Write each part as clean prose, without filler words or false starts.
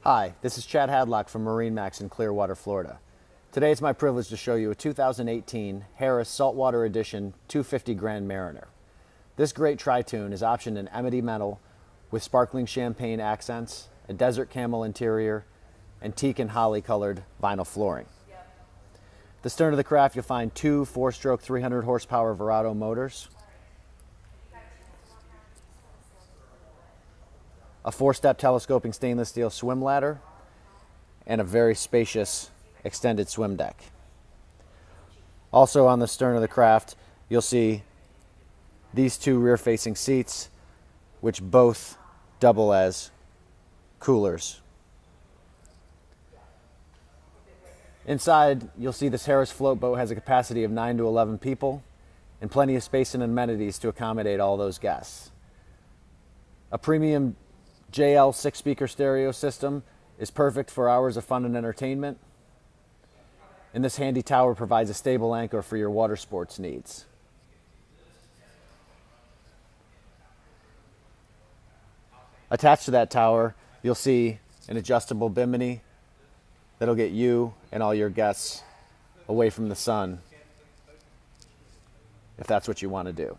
Hi, this is Chad Hadlock from MarineMax in Clearwater, Florida. Today it's my privilege to show you a 2018 Harris Saltwater Edition 250 Grand Mariner. This great tri-tune is optioned in Amity metal with sparkling champagne accents, a desert camel interior, and teak and holly colored vinyl flooring. At the stern of the craft you'll find two 4-stroke 300 horsepower Verado motors, a 4-step telescoping stainless steel swim ladder, and a very spacious extended swim deck. Also on the stern of the craft, you'll see these two rear-facing seats, which both double as coolers. Inside, you'll see this Harris float boat has a capacity of 9 to 11 people and plenty of space and amenities to accommodate all those guests. A premium JL 6-speaker stereo system is perfect for hours of fun and entertainment. And this handy tower provides a stable anchor for your water sports needs. Attached to that tower, you'll see an adjustable bimini that'll get you and all your guests away from the sun, if that's what you want to do.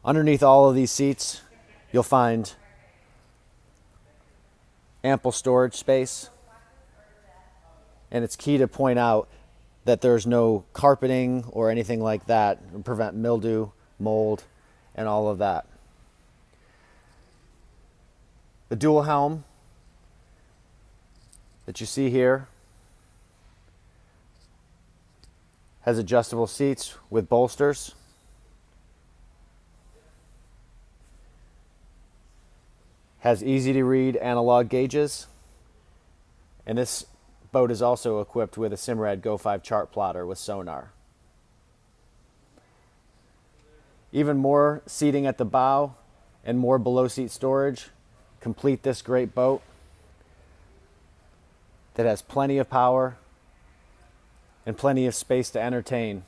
Underneath all of these seats, you'll find ample storage space. And it's key to point out that there's no carpeting or anything like that to prevent mildew, mold, and all of that. The dual helm that you see here has adjustable seats with bolsters. Has easy to read analog gauges, and this boat is also equipped with a Simrad Go 5 chart plotter with sonar. Even more seating at the bow and more below seat storage complete this great boat that has plenty of power and plenty of space to entertain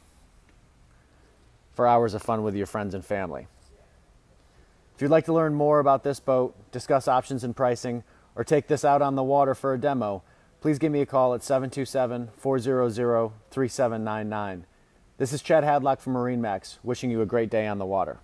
for hours of fun with your friends and family. If you'd like to learn more about this boat, discuss options and pricing, or take this out on the water for a demo, please give me a call at 727-400-3799. This is Chad Hadlock from MarineMax, wishing you a great day on the water.